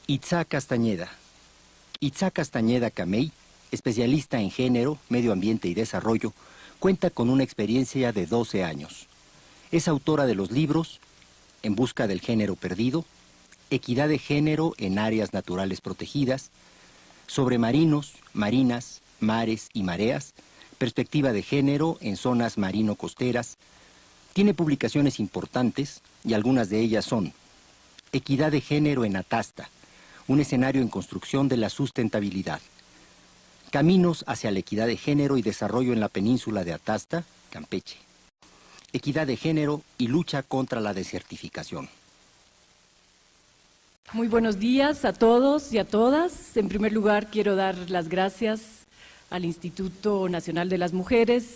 Itzá Castañeda. Itzá Castañeda Camey, especialista en género, medio ambiente y desarrollo, cuenta con una experiencia de 12 años. Es autora de los libros En busca del género perdido, Equidad de género en áreas naturales protegidas, Sobre marinos, marinas, mares y mareas, Perspectiva de género en zonas marino-costeras. Tiene publicaciones importantes y algunas de ellas son Equidad de género en Atasta, un escenario en construcción de la sustentabilidad. Caminos hacia la equidad de género y desarrollo en la península de Atasta, Campeche. Equidad de género y lucha contra la desertificación. Muy buenos días a todos y a todas. En primer lugar, quiero dar las gracias al Instituto Nacional de las Mujeres,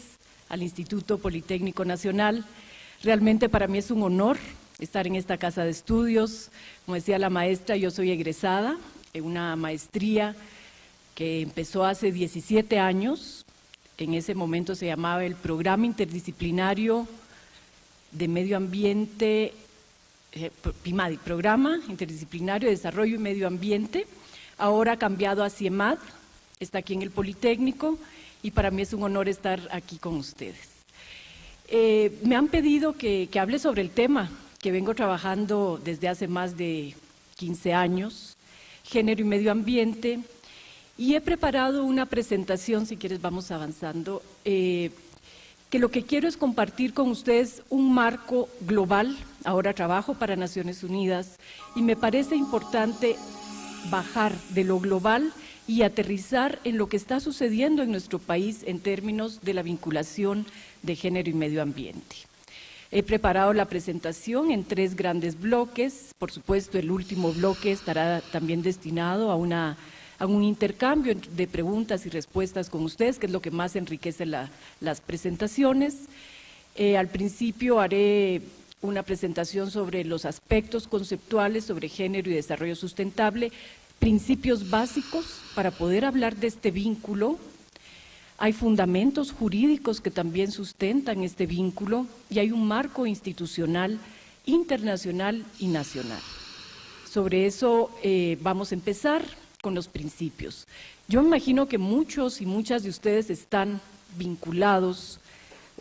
al Instituto Politécnico Nacional. Realmente para mí es un honor estar en esta casa de estudios. Como decía la maestra, yo soy egresada en una maestría que empezó hace 17 años. En ese momento se llamaba el Programa Interdisciplinario de Medio Ambiente, PIMADI, Programa Interdisciplinario de Desarrollo y Medio Ambiente. Ahora ha cambiado a CIEMAD, está aquí en el Politécnico y para mí es un honor estar aquí con ustedes. Me han pedido que hable sobre el tema que vengo trabajando desde hace más de 15 años, género y medio ambiente, y he preparado una presentación, si quieres vamos avanzando, que lo que quiero es compartir con ustedes un marco global. Ahora trabajo para Naciones Unidas y me parece importante bajar de lo global y aterrizar en lo que está sucediendo en nuestro país en términos de la vinculación de género y medio ambiente. He preparado la presentación en 3 grandes bloques. Por supuesto, el último bloque estará también destinado a un intercambio de preguntas y respuestas con ustedes, que es lo que más enriquece las presentaciones. Al principio haré una presentación sobre los aspectos conceptuales sobre género y desarrollo sustentable, principios básicos para poder hablar de este vínculo. Hay fundamentos jurídicos que también sustentan este vínculo y hay un marco institucional internacional y nacional. Sobre eso vamos a empezar con los principios. Yo me imagino que muchos y muchas de ustedes están vinculados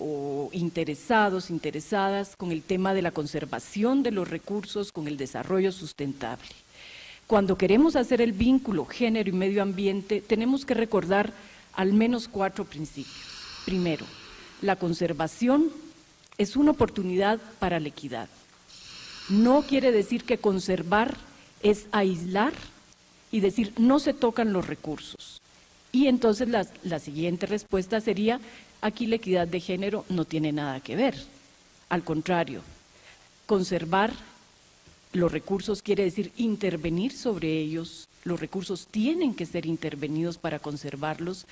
o interesadas con el tema de la conservación de los recursos, con el desarrollo sustentable. Cuando queremos hacer el vínculo género y medio ambiente, tenemos que recordar al menos 4 principios. Primero, la conservación es una oportunidad para la equidad. No quiere decir que conservar es aislar y decir no se tocan los recursos. Y entonces la siguiente respuesta sería, aquí la equidad de género no tiene nada que ver. Al contrario, conservar los recursos quiere decir intervenir sobre ellos. Los recursos tienen que ser intervenidos para conservarlos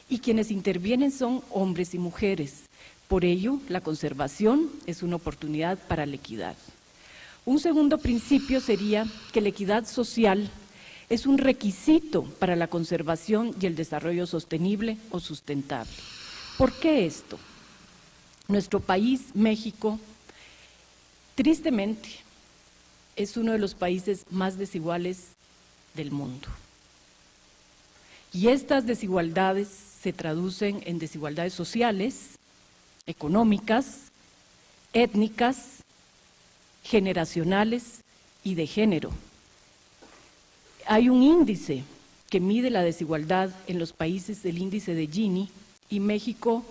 y quienes intervienen son hombres y mujeres. Por ello, la conservación es una oportunidad para la equidad. Un segundo principio sería que la equidad social es un requisito para la conservación y el desarrollo sostenible o sustentable. ¿Por qué esto? Nuestro país, México, tristemente, es uno de los países más desiguales del mundo. Y estas desigualdades se traducen en desigualdades sociales, económicas, étnicas, generacionales y de género. Hay un índice que mide la desigualdad en los países, el índice de Gini, y México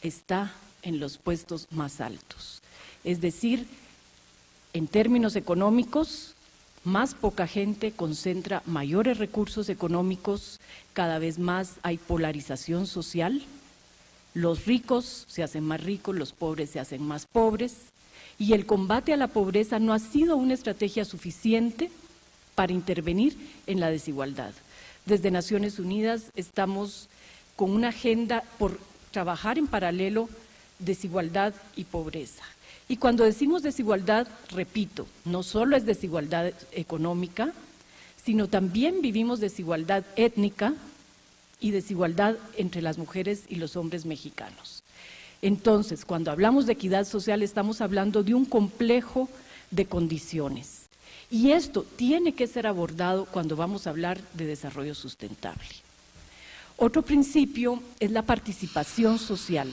está en los puestos más altos. Es decir, en términos económicos, más poca gente concentra mayores recursos económicos, cada vez más hay polarización social, los ricos se hacen más ricos, los pobres se hacen más pobres, y el combate a la pobreza no ha sido una estrategia suficiente para intervenir en la desigualdad. Desde Naciones Unidas estamos con una agenda por trabajar en paralelo desigualdad y pobreza. Y cuando decimos desigualdad, repito, no solo es desigualdad económica, sino también vivimos desigualdad étnica y desigualdad entre las mujeres y los hombres mexicanos. Entonces, cuando hablamos de equidad social, estamos hablando de un complejo de condiciones. Y esto tiene que ser abordado cuando vamos a hablar de desarrollo sustentable. Otro principio es la participación social.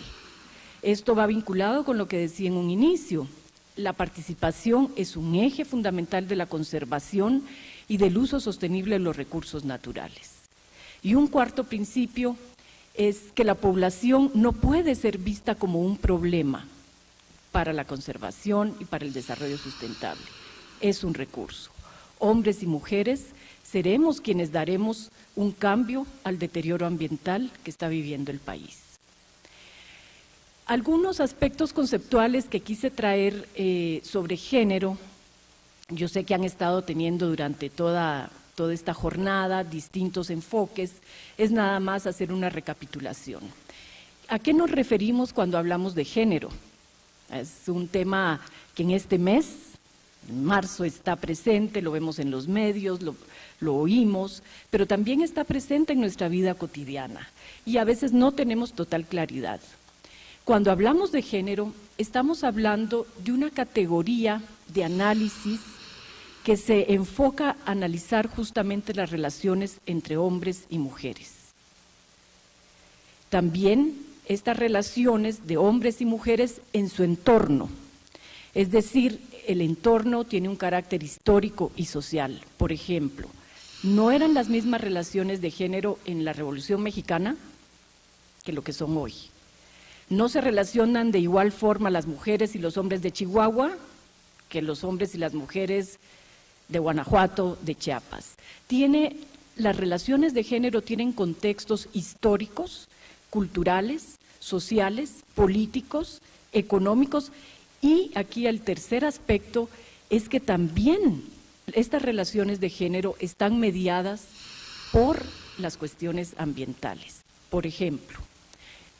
Esto va vinculado con lo que decía en un inicio. La participación es un eje fundamental de la conservación y del uso sostenible de los recursos naturales. Y un cuarto principio es que la población no puede ser vista como un problema para la conservación y para el desarrollo sustentable. Es un recurso. Hombres y mujeres seremos quienes daremos un cambio al deterioro ambiental que está viviendo el país. Algunos aspectos conceptuales que quise traer sobre género, yo sé que han estado teniendo durante toda esta jornada distintos enfoques, es nada más hacer una recapitulación. ¿A qué nos referimos cuando hablamos de género? Es un tema que en este mes, en marzo, está presente, lo vemos en los medios, lo oímos, pero también está presente en nuestra vida cotidiana y a veces no tenemos total claridad. Cuando hablamos de género, estamos hablando de una categoría de análisis que se enfoca a analizar justamente las relaciones entre hombres y mujeres. También estas relaciones de hombres y mujeres en su entorno, es decir, el entorno tiene un carácter histórico y social. Por ejemplo, no eran las mismas relaciones de género en la Revolución Mexicana que lo que son hoy. No se relacionan de igual forma las mujeres y los hombres de Chihuahua que los hombres y las mujeres de Guanajuato, de Chiapas. Las relaciones de género tienen contextos históricos, culturales, sociales, políticos, económicos, y aquí el tercer aspecto es que también estas relaciones de género están mediadas por las cuestiones ambientales. Por ejemplo,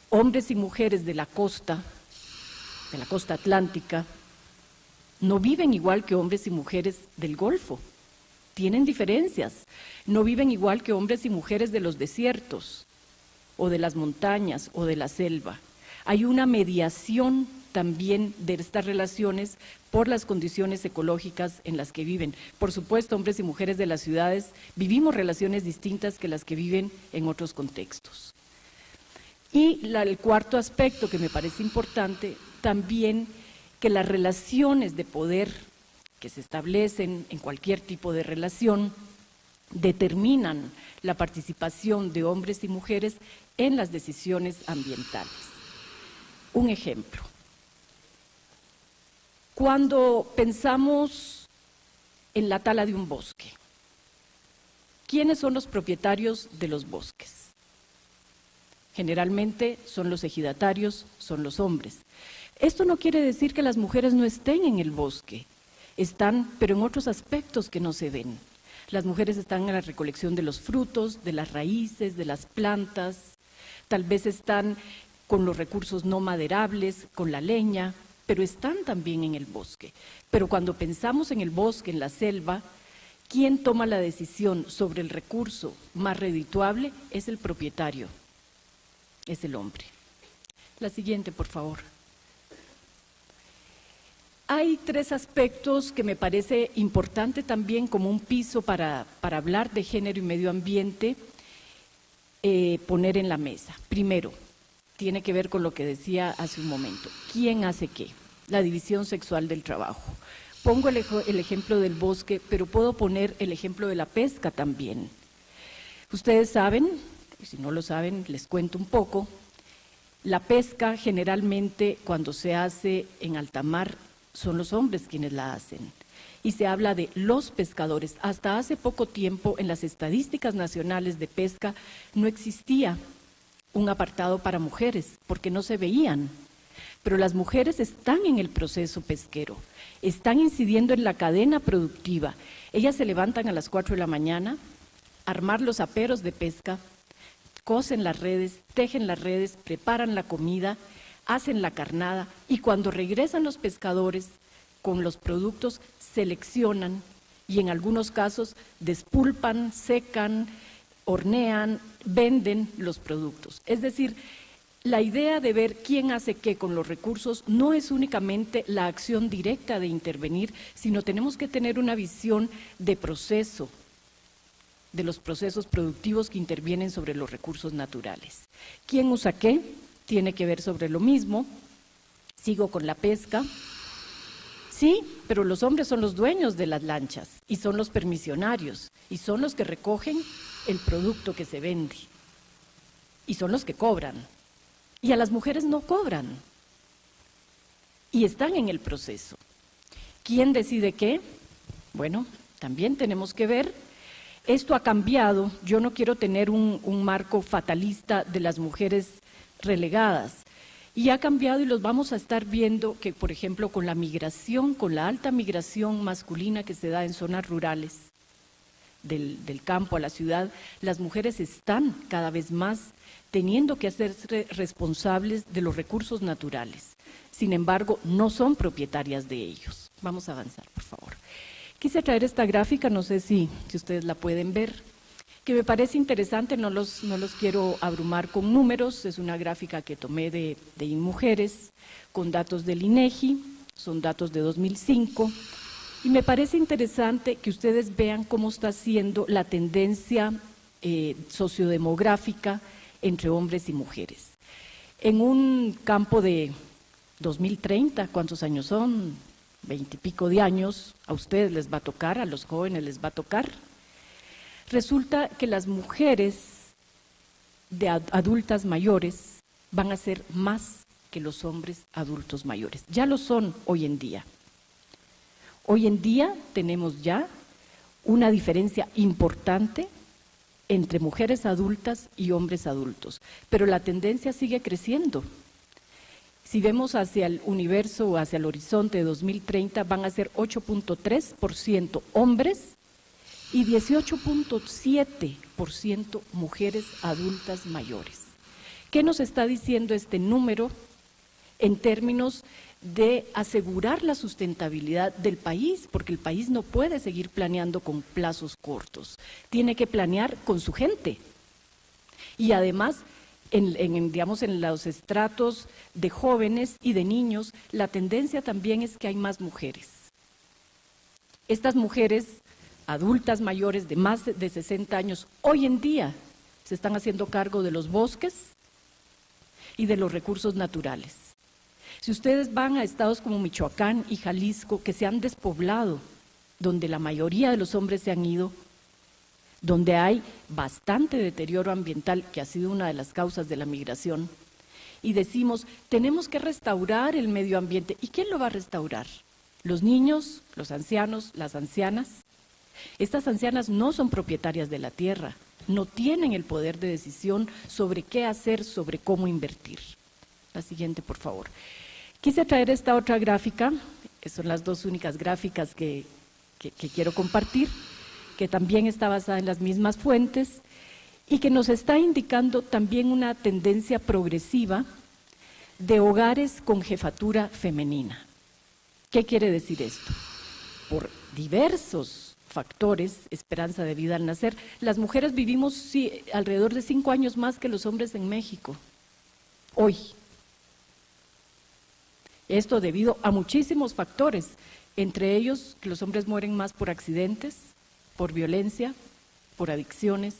hombres y mujeres de la costa atlántica, no viven igual que hombres y mujeres del Golfo, tienen diferencias, no viven igual que hombres y mujeres de los desiertos, o de las montañas, o de la selva. Hay una mediación también de estas relaciones por las condiciones ecológicas en las que viven. Por supuesto, hombres y mujeres de las ciudades vivimos relaciones distintas que las que viven en otros contextos. Y el cuarto aspecto que me parece importante, también que las relaciones de poder que se establecen en cualquier tipo de relación determinan la participación de hombres y mujeres en las decisiones ambientales. Un ejemplo. Cuando pensamos en la tala de un bosque, ¿quiénes son los propietarios de los bosques? Generalmente son los ejidatarios, son los hombres. Esto no quiere decir que las mujeres no estén en el bosque, están, pero en otros aspectos que no se ven. Las mujeres están en la recolección de los frutos, de las raíces, de las plantas, tal vez están con los recursos no maderables, con la leña, pero están también en el bosque. Pero cuando pensamos en el bosque, en la selva, ¿quién toma la decisión sobre el recurso más redituable? Es el propietario, es el hombre. La siguiente, por favor. Hay tres aspectos que me parece importante también como un piso para hablar de género y medio ambiente, poner en la mesa. Primero, tiene que ver con lo que decía hace un momento. ¿Quién hace qué? La división sexual del trabajo. Pongo el ejemplo del bosque, pero puedo poner el ejemplo de la pesca también. Ustedes saben, y si no lo saben, les cuento un poco, la pesca generalmente cuando se hace en alta mar son los hombres quienes la hacen. Y se habla de los pescadores. Hasta hace poco tiempo en las estadísticas nacionales de pesca no existía un apartado para mujeres, porque no se veían. Pero las mujeres están en el proceso pesquero, están incidiendo en la cadena productiva. Ellas se levantan a las 4 de la mañana, armar los aperos de pesca, cosen las redes, tejen las redes, preparan la comida, hacen la carnada y cuando regresan los pescadores con los productos seleccionan y en algunos casos despulpan, secan, hornean, venden los productos. Es decir, la idea de ver quién hace qué con los recursos no es únicamente la acción directa de intervenir, sino tenemos que tener una visión de proceso, de los procesos productivos que intervienen sobre los recursos naturales. ¿Quién usa qué? Tiene que ver sobre lo mismo. Sigo con la pesca. Sí, pero los hombres son los dueños de las lanchas y son los permisionarios y son los que recogen el producto que se vende y son los que cobran. Y a las mujeres no cobran y están en el proceso. ¿Quién decide qué? Bueno, también tenemos que ver. Esto ha cambiado. Yo no quiero tener un marco fatalista de las mujeres relegadas. Y ha cambiado y los vamos a estar viendo que, por ejemplo, con la migración, con la alta migración masculina que se da en zonas rurales, del campo a la ciudad, las mujeres están cada vez más teniendo que hacerse responsables de los recursos naturales. Sin embargo, no son propietarias de ellos. Vamos a avanzar, por favor. Quise traer esta gráfica, no sé si ustedes la pueden ver, que me parece interesante, no los quiero abrumar con números, es una gráfica que tomé de InMujeres, con datos del INEGI, son datos de 2005, y me parece interesante que ustedes vean cómo está siendo la tendencia sociodemográfica entre hombres y mujeres. En un campo de 2030, ¿cuántos años son? 20 y pico de años, a ustedes les va a tocar, a los jóvenes les va a tocar. Resulta que las mujeres de adultas mayores van a ser más que los hombres adultos mayores. Ya lo son hoy en día. Hoy en día tenemos ya una diferencia importante entre mujeres adultas y hombres adultos, pero la tendencia sigue creciendo. Si vemos hacia el universo o hacia el horizonte de 2030, van a ser 8.3% hombres y 18.7% mujeres adultas mayores. ¿Qué nos está diciendo este número en términos de asegurar la sustentabilidad del país? Porque el país no puede seguir planeando con plazos cortos, tiene que planear con su gente. Y además, digamos, en los estratos de jóvenes y de niños, la tendencia también es que hay más mujeres. Estas mujeres adultas mayores de más de 60 años, hoy en día se están haciendo cargo de los bosques y de los recursos naturales. Si ustedes van a estados como Michoacán y Jalisco, que se han despoblado, donde la mayoría de los hombres se han ido, donde hay bastante deterioro ambiental, que ha sido una de las causas de la migración, y decimos, tenemos que restaurar el medio ambiente. ¿Y quién lo va a restaurar? ¿Los niños, los ancianos, las ancianas? Estas ancianas no son propietarias de la tierra, no tienen el poder de decisión sobre qué hacer, sobre cómo invertir. La siguiente, por favor. Quise traer esta otra gráfica, son las dos únicas gráficas que quiero compartir, que también está basada en las mismas fuentes y que nos está indicando también una tendencia progresiva de hogares con jefatura femenina. ¿Qué quiere decir esto? Por diversos factores, esperanza de vida al nacer, las mujeres vivimos alrededor de 5 años más que los hombres en México, hoy. Esto debido a muchísimos factores, entre ellos que los hombres mueren más por accidentes, por violencia, por adicciones,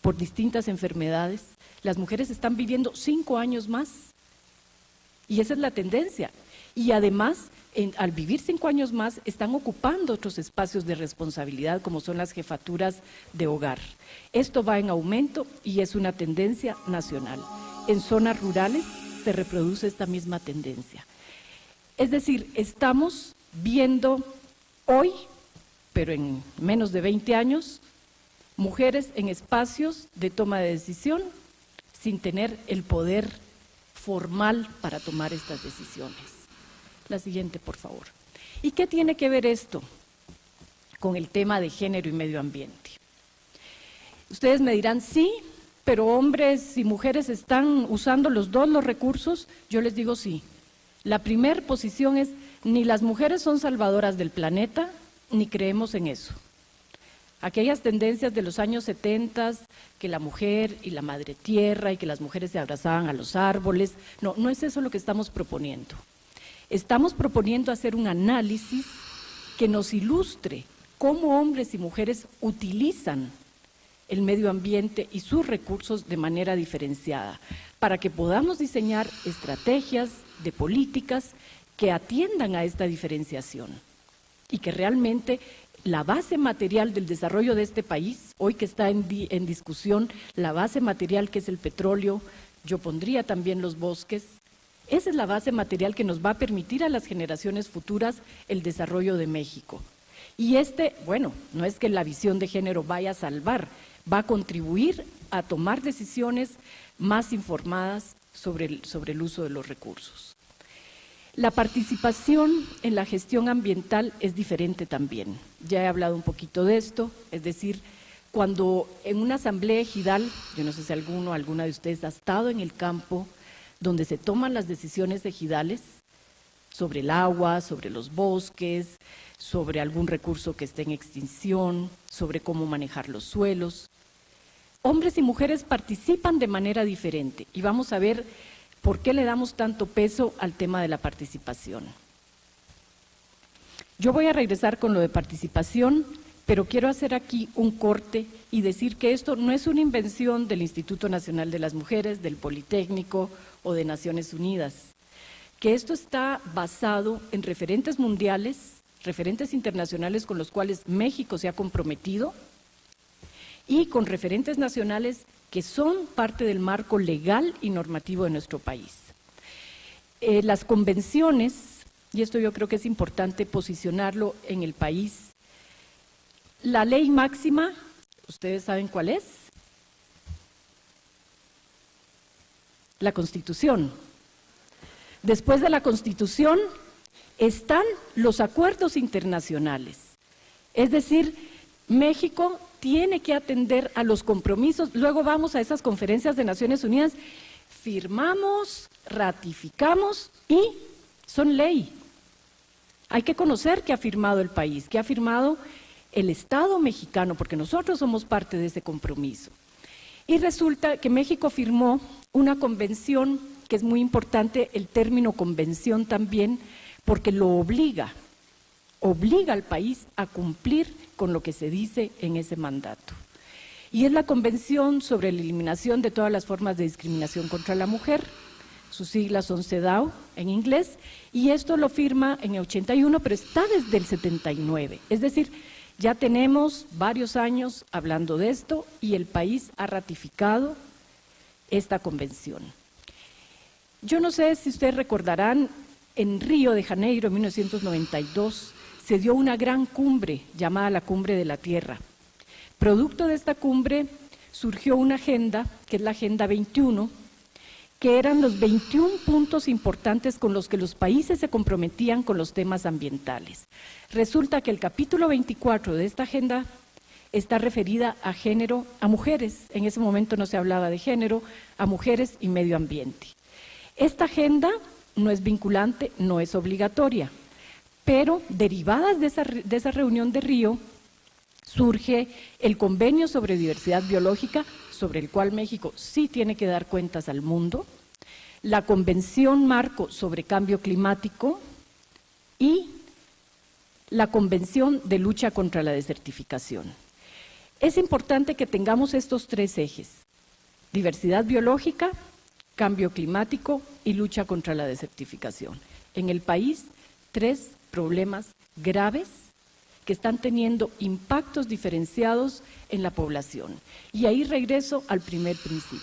por distintas enfermedades. Las mujeres están viviendo 5 años más y esa es la tendencia. Y además, al vivir 5 años más, están ocupando otros espacios de responsabilidad como son las jefaturas de hogar. Esto va en aumento y es una tendencia nacional. En zonas rurales se reproduce esta misma tendencia. Es decir, estamos viendo hoy, pero en menos de 20 años, mujeres en espacios de toma de decisión sin tener el poder formal para tomar estas decisiones. La siguiente, por favor. ¿Y qué tiene que ver esto con el tema de género y medio ambiente? Ustedes me dirán, sí, pero hombres y mujeres están usando los recursos. Yo les digo sí. La primera posición es, ni las mujeres son salvadoras del planeta, ni creemos en eso. Aquellas tendencias de los años 70, que la mujer y la madre tierra y que las mujeres se abrazaban a los árboles, no, no es eso lo que estamos proponiendo. Estamos proponiendo hacer un análisis que nos ilustre cómo hombres y mujeres utilizan el medio ambiente y sus recursos de manera diferenciada, para que podamos diseñar estrategias de políticas que atiendan a esta diferenciación y que realmente la base material del desarrollo de este país, hoy que está en discusión, la base material que es el petróleo, yo pondría también los bosques, esa es la base material que nos va a permitir a las generaciones futuras el desarrollo de México. Y bueno, no es que la visión de género vaya a salvar, va a contribuir a tomar decisiones más informadas sobre el uso de los recursos. La participación en la gestión ambiental es diferente también. Ya he hablado un poquito de esto, es decir, cuando en una asamblea ejidal, yo no sé si alguna de ustedes ha estado en el campo donde se toman las decisiones ejidales sobre el agua, sobre los bosques, sobre algún recurso que esté en extinción, sobre cómo manejar los suelos. Hombres y mujeres participan de manera diferente y vamos a ver por qué le damos tanto peso al tema de la participación. Yo voy a regresar con lo de participación, pero quiero hacer aquí un corte y decir que esto no es una invención del Instituto Nacional de las Mujeres, del Politécnico o de Naciones Unidas, que esto está basado en referentes mundiales, referentes internacionales con los cuales México se ha comprometido y con referentes nacionales que son parte del marco legal y normativo de nuestro país. Las convenciones, y esto yo creo que es importante posicionarlo en el país, la ley máxima, ¿ustedes saben cuál es? La Constitución. Después de la Constitución están los acuerdos internacionales, es decir, México tiene que atender a los compromisos, luego vamos a esas conferencias de Naciones Unidas, firmamos, ratificamos y son ley. Hay que conocer qué ha firmado el país, qué ha firmado el Estado mexicano, porque nosotros somos parte de ese compromiso. Y resulta que México firmó una convención, que es muy importante el término convención también, porque lo obliga al país a cumplir con lo que se dice en ese mandato. Y es la Convención sobre la Eliminación de todas las formas de discriminación contra la mujer, sus siglas son CEDAW en inglés, y esto lo firma en el 81, pero está desde el 79, es decir, ya tenemos varios años hablando de esto y el país ha ratificado esta convención. Yo no sé si ustedes recordarán, en Río de Janeiro, en 1992, se dio una gran cumbre llamada la Cumbre de la Tierra. Producto de esta cumbre surgió una agenda, que es la Agenda 21, que eran los 21 puntos importantes con los que los países se comprometían con los temas ambientales. Resulta que el capítulo 24 de esta agenda está referida a género, a mujeres, en ese momento no se hablaba de género, a mujeres y medio ambiente. Esta agenda no es vinculante, no es obligatoria, pero derivadas de esa reunión de Río, surge el Convenio sobre Diversidad Biológica, sobre el cual México sí tiene que dar cuentas al mundo, la Convención Marco sobre Cambio Climático y la Convención de Lucha contra la Desertificación. Es importante que tengamos estos tres ejes: diversidad biológica, cambio climático y lucha contra la desertificación. En el país, tres problemas graves que están teniendo impactos diferenciados en la población. Y ahí regreso al primer principio.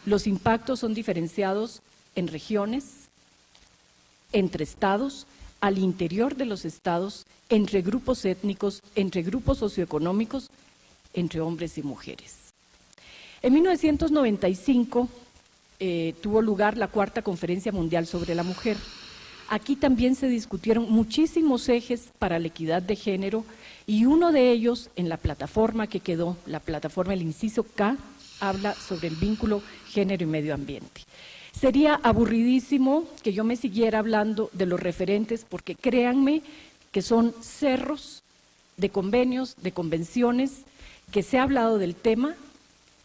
Los impactos son diferenciados en regiones, entre estados, al interior de los estados, entre grupos étnicos, entre grupos socioeconómicos, entre hombres y mujeres. En 1995 tuvo lugar la Cuarta Conferencia Mundial sobre la Mujer. Aquí también se discutieron muchísimos ejes para la equidad de género y uno de ellos, en la plataforma que quedó, la plataforma, el inciso K, habla sobre el vínculo género y medio ambiente. Sería aburridísimo que yo me siguiera hablando de los referentes, porque créanme que son cerros de convenios, de convenciones, que se ha hablado del tema,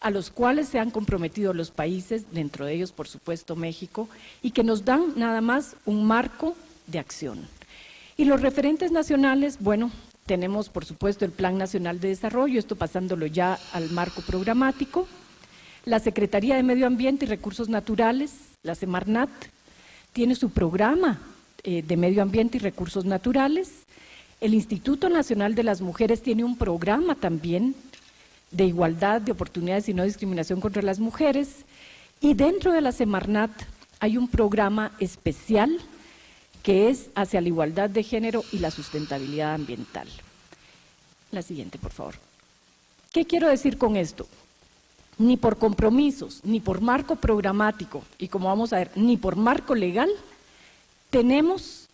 a los cuales se han comprometido los países, dentro de ellos, por supuesto, México, y que nos dan nada más un marco de acción. Y los referentes nacionales, bueno, tenemos, por supuesto, el Plan Nacional de Desarrollo, esto pasándolo ya al marco programático, la Secretaría de Medio Ambiente y Recursos Naturales, la Semarnat, tiene su programa de Medio Ambiente y Recursos Naturales. El Instituto Nacional de las Mujeres tiene un programa también de igualdad de oportunidades y no discriminación contra las mujeres. Y dentro de la Semarnat hay un programa especial que es hacia la igualdad de género y la sustentabilidad ambiental. La siguiente, por favor. ¿Qué quiero decir con esto? Ni por compromisos, ni por marco programático, y como vamos a ver, ni por marco legal, tenemos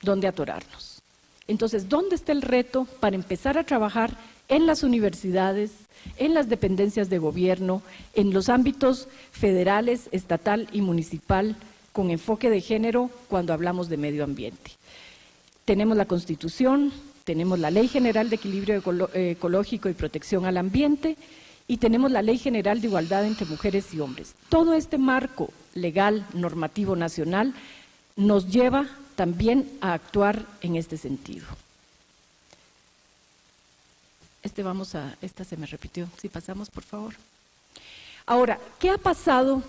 dónde atorarnos. Entonces, ¿dónde está el reto para empezar a trabajar en las universidades, en las dependencias de gobierno, en los ámbitos federales, estatal y municipal, con enfoque de género cuando hablamos de medio ambiente? Tenemos la Constitución, tenemos la Ley General de Equilibrio Ecológico y Protección al Ambiente, y tenemos la Ley General de Igualdad entre Mujeres y Hombres. Todo este marco legal, normativo nacional, nos lleva también a actuar en este sentido. Esta se me repitió. Si pasamos, por favor. Ahora, ¿qué ha pasado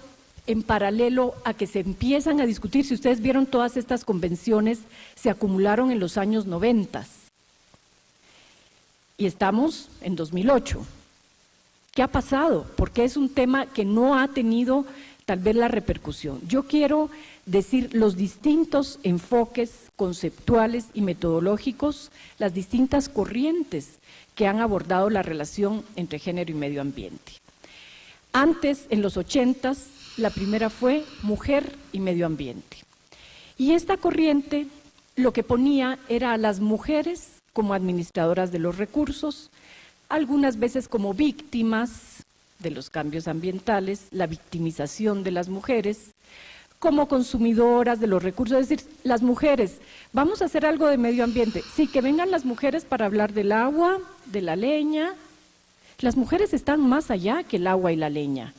en paralelo a que se empiezan a discutir? Si ustedes vieron, todas estas convenciones se acumularon en los años 90 y estamos en 2008. ¿Qué ha pasado? Porque es un tema que no ha tenido tal vez la repercusión. Yo quiero decir los distintos enfoques conceptuales y metodológicos, las distintas corrientes que han abordado la relación entre género y medio ambiente. Antes, en los 80s, la primera fue mujer y medio ambiente. Y esta corriente lo que ponía era a las mujeres como administradoras de los recursos, algunas veces como víctimas de los cambios ambientales, la victimización de las mujeres, como consumidoras de los recursos, es decir, las mujeres, vamos a hacer algo de medio ambiente, sí, que vengan las mujeres para hablar del agua, de la leña. Las mujeres están más allá que el agua y la leña.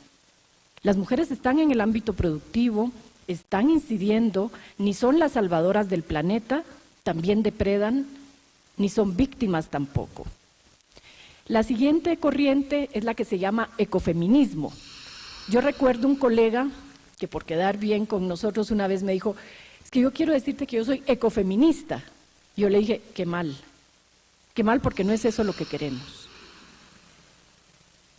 Las mujeres están en el ámbito productivo, están incidiendo, ni son las salvadoras del planeta, también depredan, ni son víctimas tampoco. La siguiente corriente es la que se llama ecofeminismo. Yo recuerdo un colega que por quedar bien con nosotros una vez me dijo, es que yo quiero decirte que yo soy ecofeminista. Yo le dije, qué mal porque no es eso lo que queremos.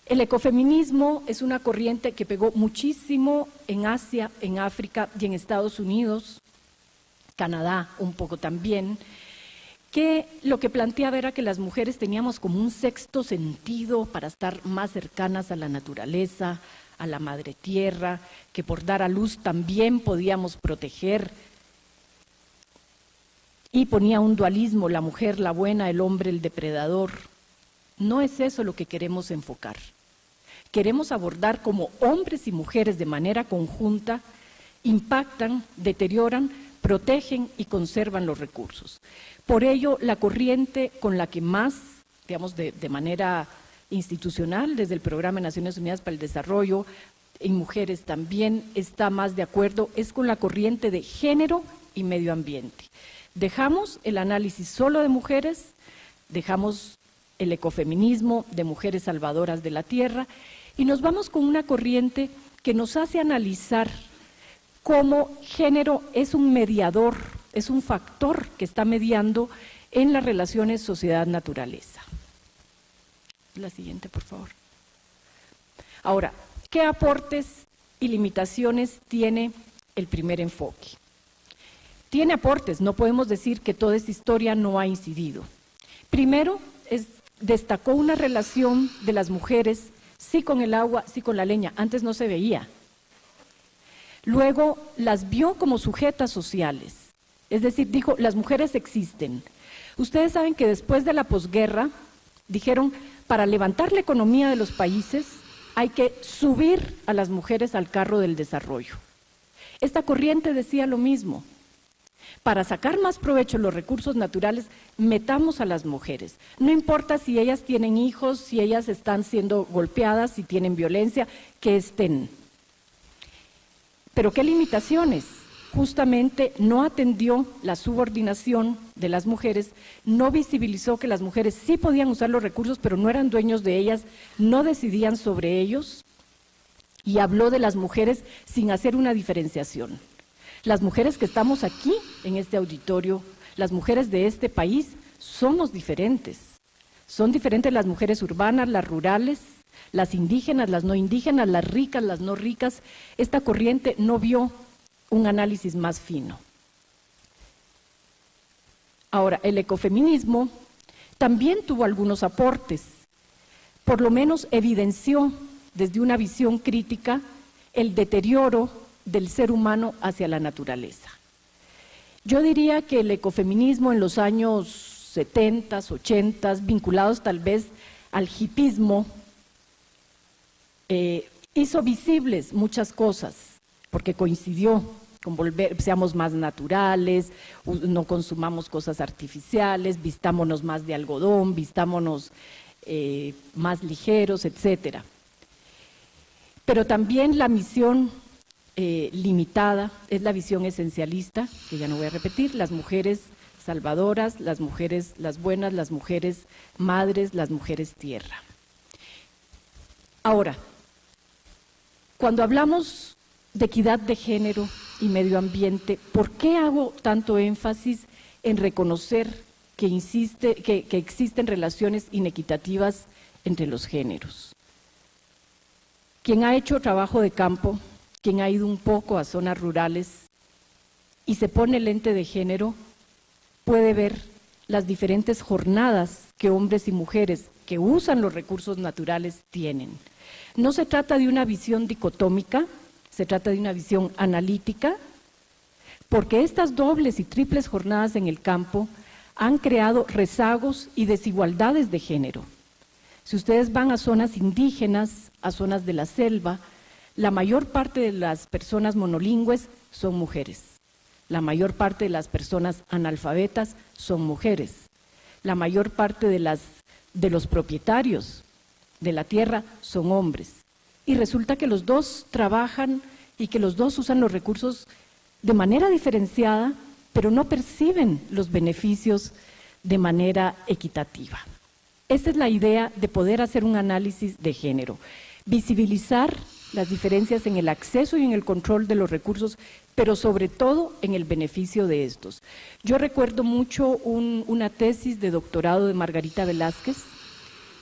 El ecofeminismo es una corriente que pegó muchísimo en Asia, en África y en Estados Unidos, Canadá un poco también, que lo que planteaba era que las mujeres teníamos como un sexto sentido para estar más cercanas a la naturaleza, a la madre tierra, que por dar a luz también podíamos proteger, y ponía un dualismo, la mujer la buena, el hombre el depredador. No es eso lo que queremos enfocar. Queremos abordar cómo hombres y mujeres de manera conjunta impactan, deterioran, protegen y conservan los recursos. Por ello, la corriente con la que más, digamos, de manera institucional, desde el Programa de Naciones Unidas para el Desarrollo, en mujeres también está más de acuerdo, es con la corriente de género y medio ambiente. Dejamos el análisis solo de mujeres, dejamos el ecofeminismo de mujeres salvadoras de la tierra y nos vamos con una corriente que nos hace analizar cómo género es un mediador, es un factor que está mediando en las relaciones sociedad-naturaleza. La siguiente, por favor. Ahora, ¿qué aportes y limitaciones tiene el primer enfoque? Tiene aportes, no podemos decir que toda esta historia no ha incidido. Primero, destacó una relación de las mujeres, sí con el agua, sí con la leña, antes no se veía. Luego, las vio como sujetas sociales, es decir, dijo, las mujeres existen. Ustedes saben que después de la posguerra, dijeron, para levantar la economía de los países, hay que subir a las mujeres al carro del desarrollo. Esta corriente decía lo mismo. Para sacar más provecho de los recursos naturales, metamos a las mujeres. No importa si ellas tienen hijos, si ellas están siendo golpeadas, si tienen violencia, que estén. Pero ¿qué limitaciones? Justamente no atendió la subordinación de las mujeres, no visibilizó que las mujeres sí podían usar los recursos, pero no eran dueños de ellas, no decidían sobre ellos, y habló de las mujeres sin hacer una diferenciación. Las mujeres que estamos aquí en este auditorio, las mujeres de este país, somos diferentes. Son diferentes las mujeres urbanas, las rurales, las indígenas, las no indígenas, las ricas, las no ricas. Esta corriente no vio un análisis más fino. Ahora, el ecofeminismo también tuvo algunos aportes. Por lo menos evidenció desde una visión crítica el deterioro del ser humano hacia la naturaleza. Yo diría que el ecofeminismo en los años 70, 80, vinculados tal vez al hipismo, hizo visibles muchas cosas, porque coincidió con seamos más naturales, no consumamos cosas artificiales, vistámonos más de algodón, vistámonos más ligeros, etcétera. Pero también la misión limitada es la visión esencialista, que ya no voy a repetir, las mujeres salvadoras, las mujeres las buenas, las mujeres madres, las mujeres tierra. Ahora, cuando hablamos de equidad de género y medio ambiente, ¿por qué hago tanto énfasis en reconocer que existen relaciones inequitativas entre los géneros? Quien ha hecho trabajo de campo, quien ha ido un poco a zonas rurales y se pone lente de género, puede ver las diferentes jornadas que hombres y mujeres que usan los recursos naturales tienen. No se trata de una visión dicotómica, se trata de una visión analítica, porque estas dobles y triples jornadas en el campo han creado rezagos y desigualdades de género. Si ustedes van a zonas indígenas, a zonas de la selva, la mayor parte de las personas monolingües son mujeres. La mayor parte de las personas analfabetas son mujeres. La mayor parte de los propietarios de la tierra son hombres. Y resulta que los dos trabajan y que los dos usan los recursos de manera diferenciada, pero no perciben los beneficios de manera equitativa. Esta es la idea de poder hacer un análisis de género, visibilizar las diferencias en el acceso y en el control de los recursos, pero sobre todo en el beneficio de estos. Yo recuerdo mucho una tesis de doctorado de Margarita Velázquez,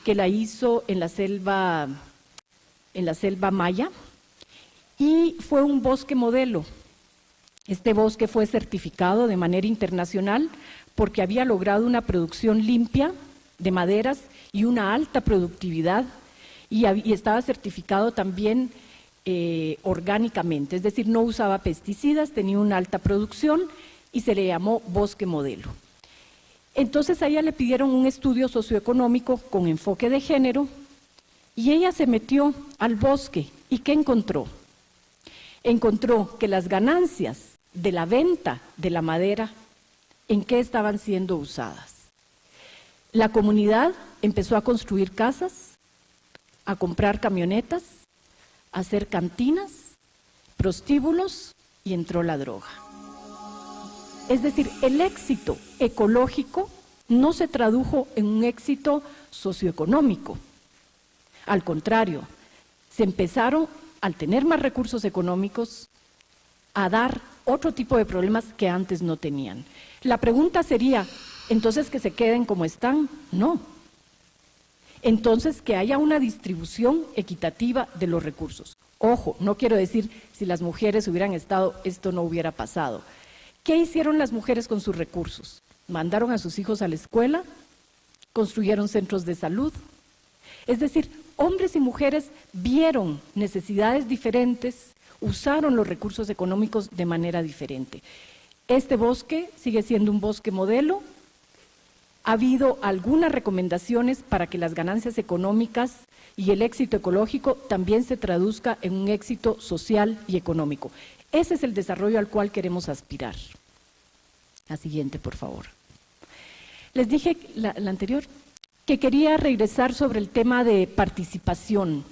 que la hizo en la selva maya, y fue un bosque modelo. Este bosque fue certificado de manera internacional porque había logrado una producción limpia de maderas y una alta productividad, y estaba certificado también orgánicamente, es decir, no usaba pesticidas, tenía una alta producción y se le llamó bosque modelo. Entonces a ella le pidieron un estudio socioeconómico con enfoque de género y ella se metió al bosque. ¿Y qué encontró? Encontró que las ganancias de la venta de la madera, ¿en qué estaban siendo usadas? La comunidad empezó a construir casas, a comprar camionetas, a hacer cantinas, prostíbulos, y entró la droga. Es decir, el éxito ecológico no se tradujo en un éxito socioeconómico. Al contrario, se empezaron, al tener más recursos económicos, a dar otro tipo de problemas que antes no tenían. La pregunta sería, ¿entonces que se queden como están? No. Entonces que haya una distribución equitativa de los recursos. Ojo, no quiero decir si las mujeres hubieran estado, esto no hubiera pasado. ¿Qué hicieron las mujeres con sus recursos? Mandaron a sus hijos a la escuela, construyeron centros de salud. Es decir, hombres y mujeres vieron necesidades diferentes, usaron los recursos económicos de manera diferente. Este bosque sigue siendo un bosque modelo. Ha habido algunas recomendaciones para que las ganancias económicas y el éxito ecológico también se traduzca en un éxito social y económico. Ese es el desarrollo al cual queremos aspirar. La siguiente, por favor. Les dije, la anterior, que quería regresar sobre el tema de participación.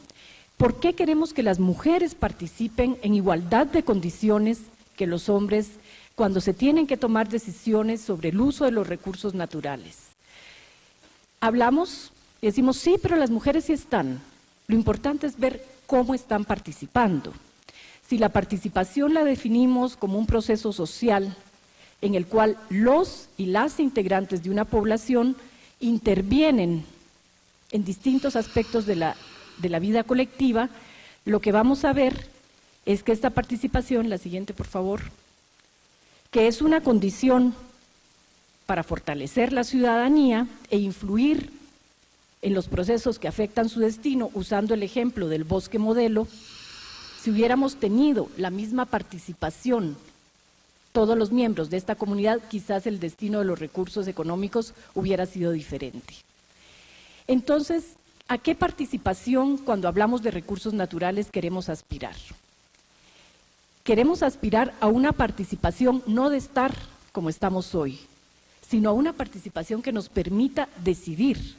¿Por qué queremos que las mujeres participen en igualdad de condiciones que los hombres cuando se tienen que tomar decisiones sobre el uso de los recursos naturales? Hablamos y decimos, sí, pero las mujeres sí están. Lo importante es ver cómo están participando. Si la participación la definimos como un proceso social en el cual los y las integrantes de una población intervienen en distintos aspectos de la vida colectiva, lo que vamos a ver es que esta participación, la siguiente por favor, que es una condición para fortalecer la ciudadanía e influir en los procesos que afectan su destino, usando el ejemplo del bosque modelo, si hubiéramos tenido la misma participación todos los miembros de esta comunidad, quizás el destino de los recursos económicos hubiera sido diferente. Entonces, ¿a qué participación cuando hablamos de recursos naturales queremos aspirar? Queremos aspirar a una participación no de estar como estamos hoy, sino a una participación que nos permita decidir.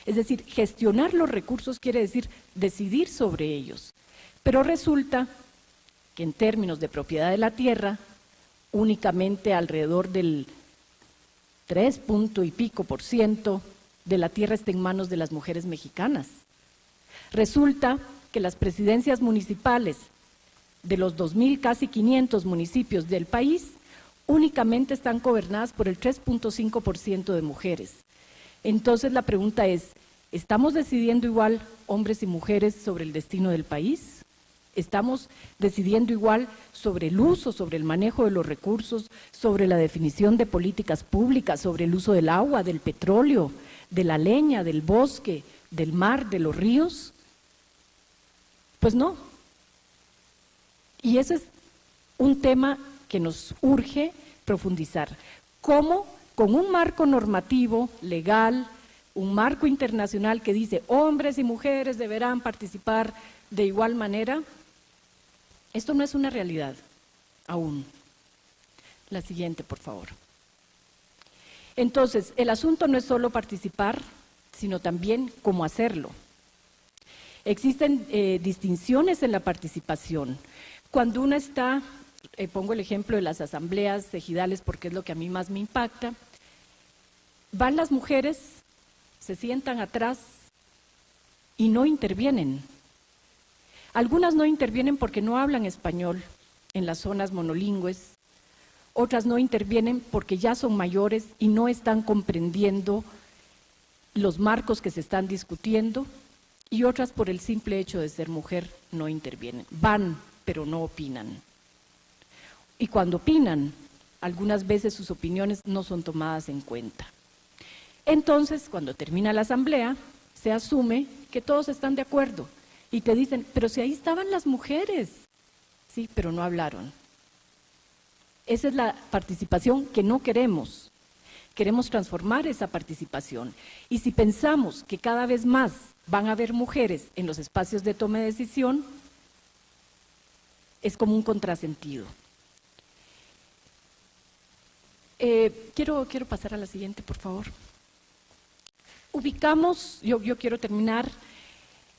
Es decir, gestionar los recursos quiere decir decidir sobre ellos. Pero resulta que en términos de propiedad de la tierra, únicamente alrededor del 3 y pico % de la tierra está en manos de las mujeres mexicanas. Resulta que las presidencias municipales de los 2.000, casi 500 municipios del país, únicamente están gobernadas por el 3.5% de mujeres. Entonces la pregunta es, ¿estamos decidiendo igual hombres y mujeres sobre el destino del país? ¿Estamos decidiendo igual sobre el uso, sobre el manejo de los recursos, sobre la definición de políticas públicas, sobre el uso del agua, del petróleo, de la leña, del bosque, del mar, de los ríos? Pues no. Y ese es un tema que nos urge profundizar. ¿Cómo? Con un marco normativo, legal, un marco internacional que dice hombres y mujeres deberán participar de igual manera. Esto no es una realidad aún. La siguiente, por favor. Entonces, el asunto no es solo participar, sino también cómo hacerlo. Existen distinciones en la participación. Cuando uno está, pongo el ejemplo de las asambleas ejidales porque es lo que a mí más me impacta, van las mujeres, se sientan atrás y no intervienen. Algunas no intervienen porque no hablan español en las zonas monolingües, otras no intervienen porque ya son mayores y no están comprendiendo los marcos que se están discutiendo, y otras por el simple hecho de ser mujer no intervienen. Van, pero no opinan. Y cuando opinan, algunas veces sus opiniones no son tomadas en cuenta. Entonces, cuando termina la asamblea, se asume que todos están de acuerdo y te dicen, pero si ahí estaban las mujeres. Sí, pero no hablaron. Esa es la participación que no queremos. Queremos transformar esa participación. Y si pensamos que cada vez más van a haber mujeres en los espacios de toma de decisión, es como un contrasentido. Quiero pasar a la siguiente, por favor. Ubicamos, yo quiero terminar,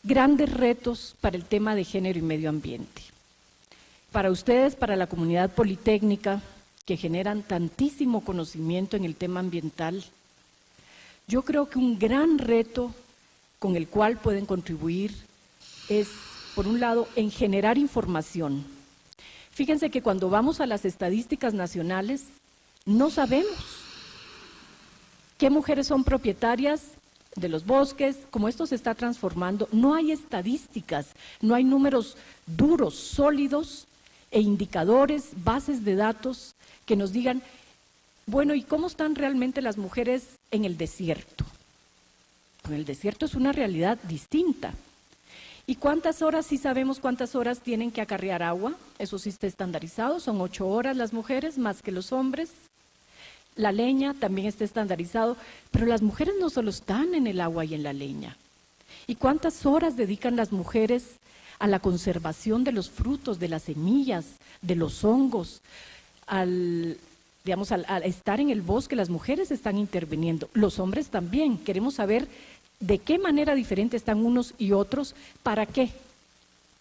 grandes retos para el tema de género y medio ambiente. Para ustedes, para la comunidad politécnica, que generan tantísimo conocimiento en el tema ambiental, yo creo que un gran reto con el cual pueden contribuir es, por un lado, en generar información. Fíjense que cuando vamos a las estadísticas nacionales, no sabemos qué mujeres son propietarias de los bosques, como esto se está transformando, no hay estadísticas, no hay números duros, sólidos e indicadores, bases de datos que nos digan, bueno, ¿y cómo están realmente las mujeres en el desierto? En el desierto es una realidad distinta. ¿Y cuántas horas? Sí sabemos cuántas horas tienen que acarrear agua, eso sí está estandarizado, son 8 horas las mujeres más que los hombres. La leña también está estandarizado, pero las mujeres no solo están en el agua y en la leña. ¿Y cuántas horas dedican las mujeres a la conservación de los frutos, de las semillas, de los hongos, digamos, al estar en el bosque, las mujeres están interviniendo, los hombres también. Queremos saber de qué manera diferente están unos y otros, ¿para qué?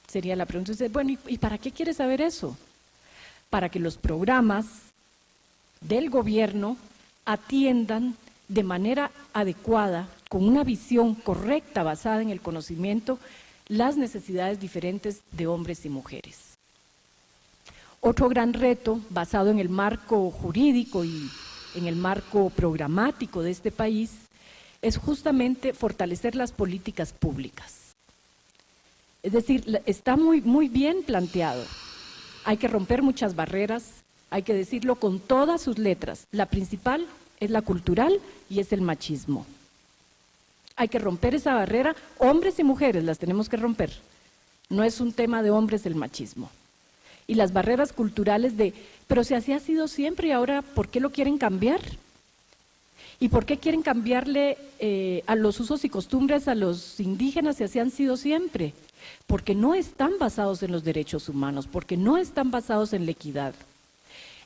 Sería la pregunta. Entonces, bueno, ¿y para qué quiere saber eso? Para que los programas del gobierno atiendan de manera adecuada, con una visión correcta basada en el conocimiento, las necesidades diferentes de hombres y mujeres. Otro gran reto, basado en el marco jurídico y en el marco programático de este país, es justamente fortalecer las políticas públicas. Es decir, está muy bien planteado. Hay que romper muchas barreras, hay que decirlo con todas sus letras. La principal es la cultural y es el machismo. Hay que romper esa barrera, hombres y mujeres las tenemos que romper. No es un tema de hombres el machismo. Y las barreras culturales pero si así ha sido siempre y ahora, ¿por qué lo quieren cambiar? ¿Y por qué quieren cambiarle a los usos y costumbres a los indígenas si así han sido siempre? Porque no están basados en los derechos humanos, porque no están basados en la equidad.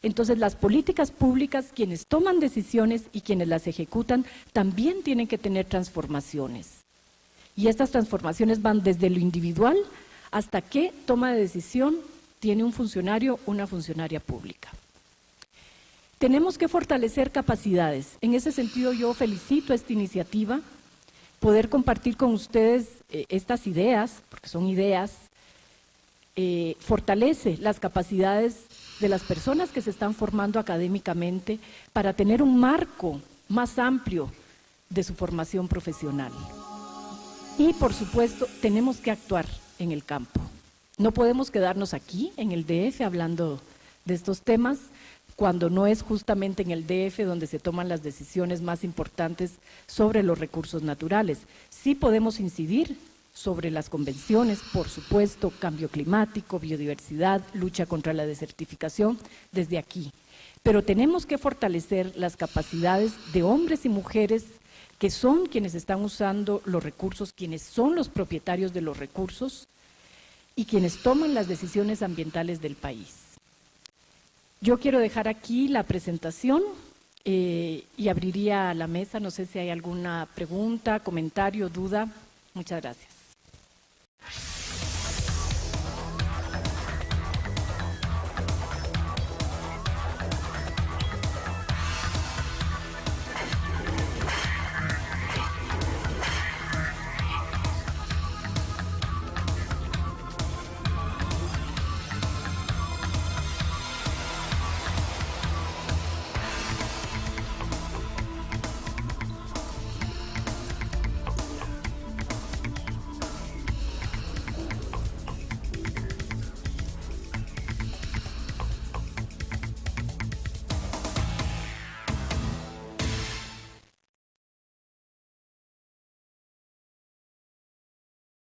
Entonces, las políticas públicas, quienes toman decisiones y quienes las ejecutan, también tienen que tener transformaciones. Y estas transformaciones van desde lo individual hasta qué toma de decisión tiene un funcionario o una funcionaria pública. Tenemos que fortalecer capacidades. En ese sentido, yo felicito esta iniciativa, poder compartir con ustedes estas ideas, porque son ideas, fortalece las capacidades de las personas que se están formando académicamente para tener un marco más amplio de su formación profesional. Y, por supuesto, tenemos que actuar en el campo. No podemos quedarnos aquí, en el DF, hablando de estos temas, cuando no es justamente en el DF donde se toman las decisiones más importantes sobre los recursos naturales. Sí podemos incidir sobre las convenciones, por supuesto, cambio climático, biodiversidad, lucha contra la desertificación, desde aquí. Pero tenemos que fortalecer las capacidades de hombres y mujeres que son quienes están usando los recursos, quienes son los propietarios de los recursos y quienes toman las decisiones ambientales del país. Yo quiero dejar aquí la presentación y abriría la mesa. No sé si hay alguna pregunta, comentario, duda. Muchas gracias.